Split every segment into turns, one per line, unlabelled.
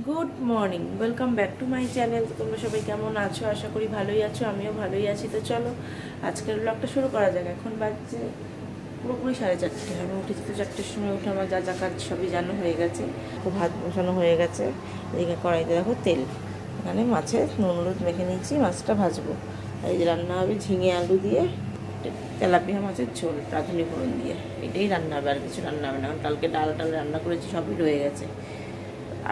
Good morning, welcome back to my channel. তোমরা সবাই কেমন আছো? আশা করি ভালোই আছো, আমিও ভালোই আছি। তো চলো আজকের ব্লগটা শুরু করা যাক। এখন বাজছে পুরোপুরি 4:30। আমি উঠেছি তো 4টের সময় উঠে, আমার যা যা কাজ সবই জানো হয়ে গেছে। ভাত বসানো হয়ে গেছে, এদিকে কড়াইতে দেখো তেল, এখানে মাছের নুন হলুদ মেখে নিয়েছি, মাছটা ভাজবো। আর এই যে রান্না হবে ঝিঙে আলু দিয়ে তেলাপিয়া মাছের ঝোল রাঁধুনি ফোড়ন দিয়ে। এটাই রান্না হবে, আর কিছু রান্না হবে না। কালকে ডাল রান্না করেছি, সবই রয়ে গেছে।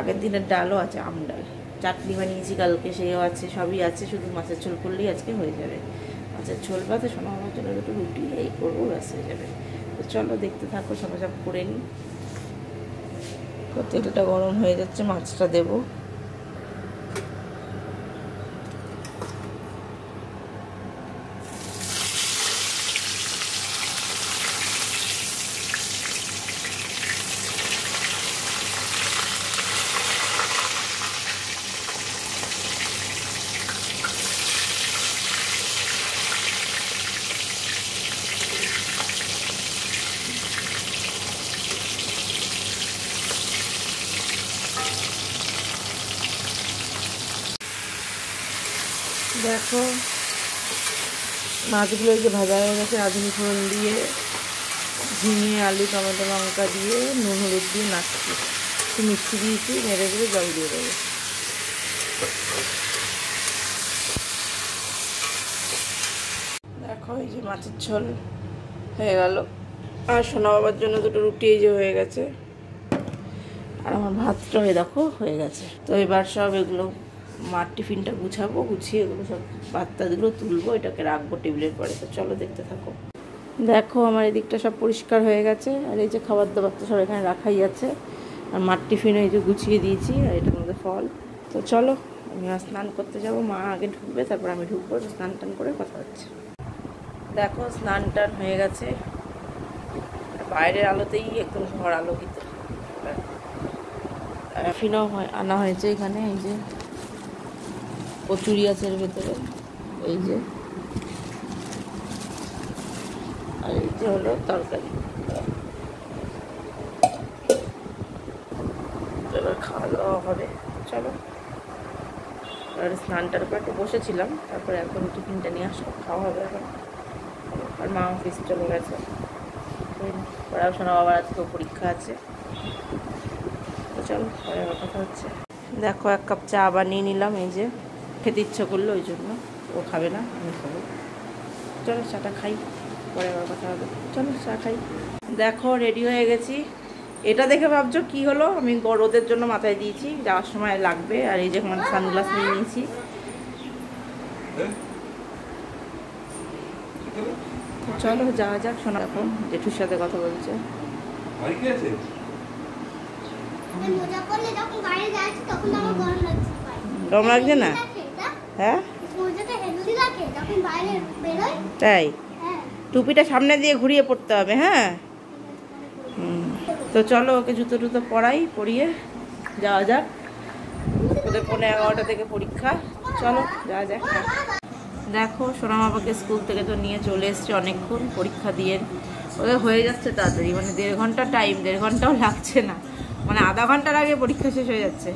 আগের দিনের ডালও আছে, আম ডাল, চাটনি বানিয়েছি কালকে, সেও আছে, সবই আছে। শুধু মাছের ঝোল করলেই আজকে হয়ে যাবে। মাছের ঝোল ভাতে সোনা আমার জন্য একটু রুটি এই করবো, ব্যাস হয়ে যাবে। তো চলো দেখতে থাকো, সব করে নিই। তো তেলটা গরম হয়ে যাচ্ছে, মাছটা দেবো। দেখো মাছগুলো যে ভাজা হয়ে গেছে, রাঁধুনি ফোড়ন দিয়ে ঝিঙে আলু টমেটো লঙ্কা দিয়ে নুন হলুদ দিয়ে নাচছি, একটু মিষ্টি দিয়েছি, নেড়ে দিয়ে জল দিয়ে দেবো। দেখো এই যে মাছের ঝোল হয়ে গেল। আর সোনা বাবার জন্য দুটো রুটি এই যে হয়ে গেছে, আর আমার ভাতটা হয়ে দেখো হয়ে গেছে। তো এবার সব এগুলো মার টিফিনটা গুছাবো, গুছিয়ে এগুলো সব ভাতটাগুলো তুলবো, এটাকে রাখবো টেবিলের পরে। তো চলো দেখতে থাকো। দেখো আমার এদিকটা সব পরিষ্কার হয়ে গেছে, আর এই যে খাবার দাবার তো সব এখানে রাখাই আছে। আর মার টিফিনে এই যে গুছিয়ে দিয়েছি, আর এটার মধ্যে ফল। তো চলো আমি স্নান করতে যাব, মা আগে ঢুকবে, তারপর আমি ঢুকবো। স্নান টান করে কথা হচ্ছে। দেখো স্নান টান হয়ে গেছে, বাইরের আলোতেই একদম ঘর আলোকিত। টিফিনও আনা হয়েছে এখানে, এই যে কচুরি আছে এর ভেতরে, এই যে, আর এই যে হলো তরকারি। এবার খাওয়া দাওয়া হবে। চলো, আর স্নানটার উপর একটু বসেছিলাম, তারপরে এখন টিফিনটা নিয়ে আসবো, খাওয়া হবে এখন। আর মা অফিস চলে গেছে, পড়াশোনা বাবার আজকেও পরীক্ষা আছে। তো চলো পরে আবার কথা হচ্ছে। দেখো 1 কাপ চা বানিয়ে নিলাম, এই যে খেতে ইচ্ছা করলো ওই জন্য। ও খাবে না, আমি খাবো। চলো চাটা খাই, পরে আবার কথা হবে। চলো চা খাই। দেখো রেডি হয়ে গেছি। এটা দেখে ভাবছো কি হলো, আমি রোদের জন্য মাথায় দিয়েছি, যাওয়ার সময় লাগবে। আর এই যে আমার সানগ্লাস নিয়ে নিয়েছি। চলো যাওয়া যাক। শোনা এখন জেঠুর সাথে কথা বলছে। গরম লাগছে না? হ্যাঁ তাই, টুপিটা সামনে দিয়ে ঘুরিয়ে পড়তে হবে। হ্যাঁ তো চলো ওকে জুতো টুতো পরিয়ে যাওয়া যাক। ওদের 11:30 থেকে পরীক্ষা। চলো যাওয়া যাক। দেখো সোনা বাবাকে স্কুল থেকে তো নিয়ে চলে এসছে, অনেকক্ষণ পরীক্ষা দিয়ে। ওদের হয়ে যাচ্ছে তাড়াতাড়ি, মানে 1.5 ঘন্টা টাইম, 1.5 ঘন্টাও লাগছে না, মানে আধা ঘন্টার আগে পরীক্ষা শেষ হয়ে যাচ্ছে।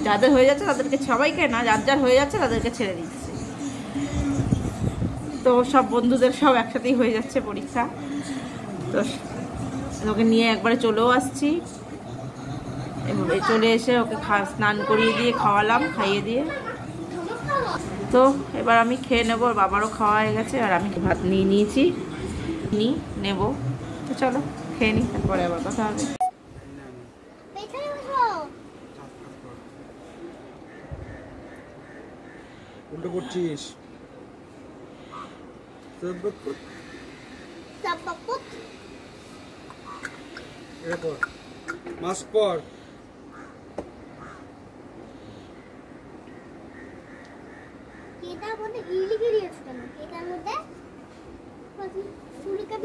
যাদের হয়ে যাচ্ছে তাদেরকে, সবাইকে না, যার হয়ে যাচ্ছে তাদেরকে ছেড়ে দিচ্ছে। তো সব বন্ধুদের সব একসাথেই হয়ে যাচ্ছে পরীক্ষা। তো ওকে নিয়ে একবারে চলেও আসছি। চলে এসে ওকে স্নান করিয়ে দিয়ে খাওয়ালাম, খাইয়ে দিয়ে। তো এবার আমি খেয়ে নেবো, বাবারও খাওয়া হয়ে গেছে, আর আমি ভাত নিয়ে নিয়েছি, নেবো। তো চলো খেয়ে নিই, তারপরে আবার কথা হবে।
উল্টো করছিস, মাস্ক পর।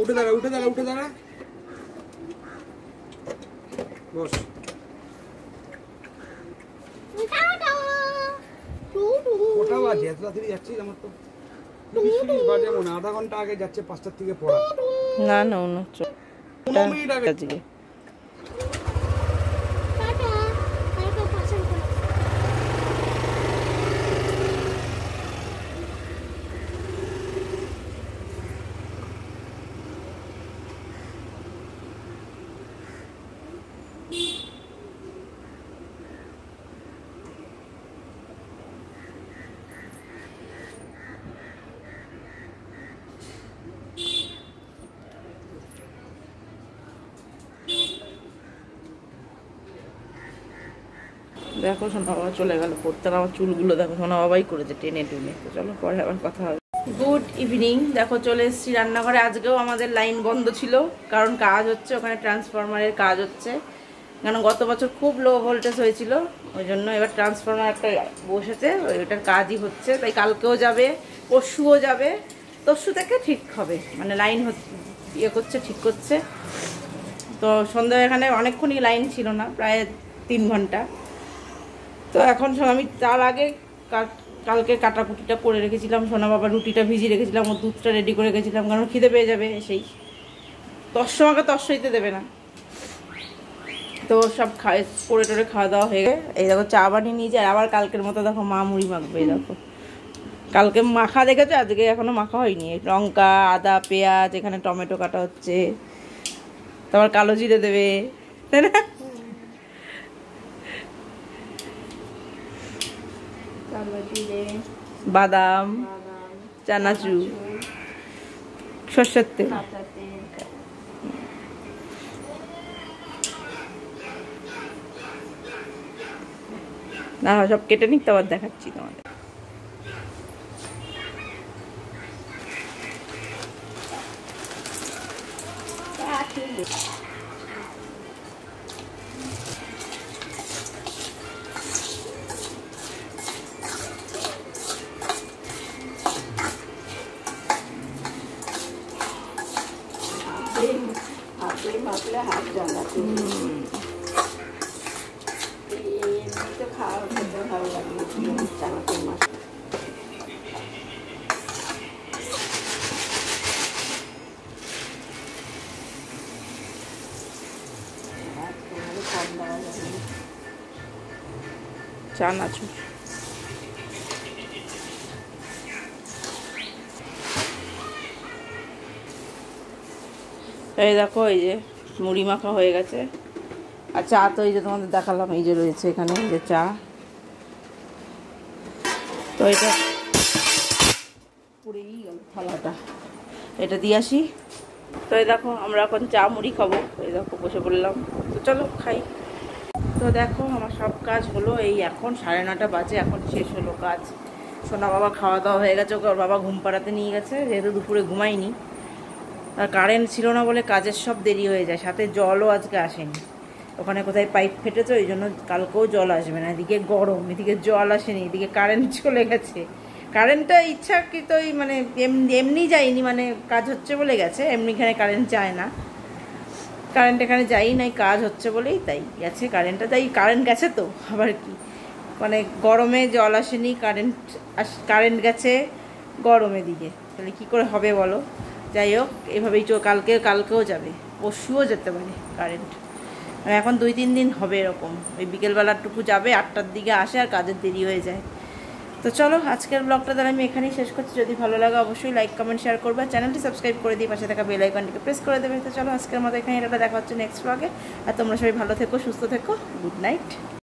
উঠে দাঁড়া বস। কটা বাজে? এত তাড়াতাড়ি যাচ্ছিস? আমার তো 20 মিনিট বাজে মনে, আধা ঘন্টা আগে যাচ্ছে 5টার থেকে পড়া।
না না 15 মিনিট আগে। দেখো সোনা বাবা চলে গেল পড়তে, আমার চুলগুলো দেখো সোনা বাবাই করেছে টেনে টেনে। তো চলো পরে আবার কথা হবে। গুড ইভিনিং, দেখো চলে এসেছি রান্নাঘরে। আজকেও আমাদের লাইন বন্ধ ছিল, কারণ কাজ হচ্ছে ওখানে, ট্রান্সফরমারের কাজ হচ্ছে। কারণ গত বছর খুব লো ভোল্টেজ হয়েছিল, ওই জন্য এবার ট্রান্সফরমার একটা বসেছে, ওইটার কাজই হচ্ছে। তাই কালকেও যাবে, পরশুও যাবে, তরশু থেকে ঠিক হবে, মানে লাইন ইয়ে করছে, ঠিক করছে। তো সন্ধ্যা এখানে অনেকক্ষণই লাইন ছিল না, প্রায় 3 ঘন্টা। তো এখন আমি তার আগে কালকে কাটাকুটিটা করে রেখেছিলাম, সোনা বাবা রুটিটা ভিজিয়ে রেখেছিলাম, ওর দুধটা রেডি করে রেখেছিলাম, কারণ খিদে পেয়ে যাবে এসেই। আমাকে তর্সইতে দেবে না। তো সব করে টোরে খাওয়া দাওয়া হয়ে গেছে। এই দেখো চা বানিয়ে নিয়ে যায়, আবার কালকের মতো দেখো মা মুড়ি মাখবে। এই দেখো কালকে মাখা দেখেছো, আজকে এখনো মাখা হয়নি। লঙ্কা, আদা, পেঁয়াজ, এখানে টমেটো কাটা হচ্ছে, তারপর কালো জিরে দেবে, তাই না? বাদাম, চানাচুর, সর্ষের তেল। না সব কেটে নিতে আবার দেখাচ্ছি তোমাদের। মাখলে হাত জ্বালাতে এমনিতে খাওয়া খেতে ভালো লাগে, চানাচুর মাছ। চানাচুর এই দেখো, এই যে মুড়ি মাখা হয়ে গেছে। আর চা তো এই যে তোমাদের দেখালাম, এই যে রয়েছে এখানে, এই যে চা। তো এটা পুড়েই গেল থালাটা, এটা দিয়ে আসি। তো এই দেখো আমরা এখন চা মুড়ি খাবো, এই দেখো বসে পড়লাম। তো চলো খাই। তো দেখো আমার সব কাজ হলো, এই এখন 9:30 বাজে, এখন শেষ হলো কাজ। সোনা বাবা খাওয়া দাওয়া হয়ে গেছে, ওকে ওর বাবা ঘুম পাড়াতে নিয়ে গেছে, যেহেতু দুপুরে ঘুমাইনি। আর কারেন্ট ছিল না বলে কাজের সব দেরি হয়ে যায়, সাথে জলও আজকে আসেনি। ওখানে কোথায় পাইপ ফেটেছে, ওই জন্য কালকেও জল আসবে না। এদিকে গরম, এদিকে জল আসেনি, এদিকে কারেন্ট চলে গেছে। কারেন্টটা ইচ্ছাকৃতই মানে এমনি যায়নি, মানে কাজ হচ্ছে বলে গেছে। এমনি এখানে কারেন্ট যায় না, কারেন্ট এখানে যাই নাই, কাজ হচ্ছে বলেই তাই গেছে কারেন্টটা। তাই কারেন্ট গেছে তো আবার কি, মানে গরমে জল আসেনি, কারেন্ট গেছে গরমে দিকে, তাহলে কী করে হবে বলো। যাই হোক, এভাবেই কালকেও যাবে, পরশুও যেতে পারে কারেন্ট। এখন 2-3 দিন হবে এরকম। ওই বিকেলবেলাটুকু যাবে, 8টার দিকে আসে, আর কাজের দেরি হয়ে যায়। তো চলো আজকের ব্লগটা তাহলে আমি এখানেই শেষ করছি। যদি ভালো লাগে অবশ্যই লাইক, কমেন্ট, শেয়ার করবে। চ্যানেলটি সাবস্ক্রাইব করে দিয়ে পাশে থাকা বেল আইকনটিকে প্রেস করে দেবে। তো চলো আজকের মতো এখানে এটা দেখা হচ্ছে নেক্সট ব্লগে। আর তোমরা সবাই ভালো থেকো, সুস্থ থেকো। Good night.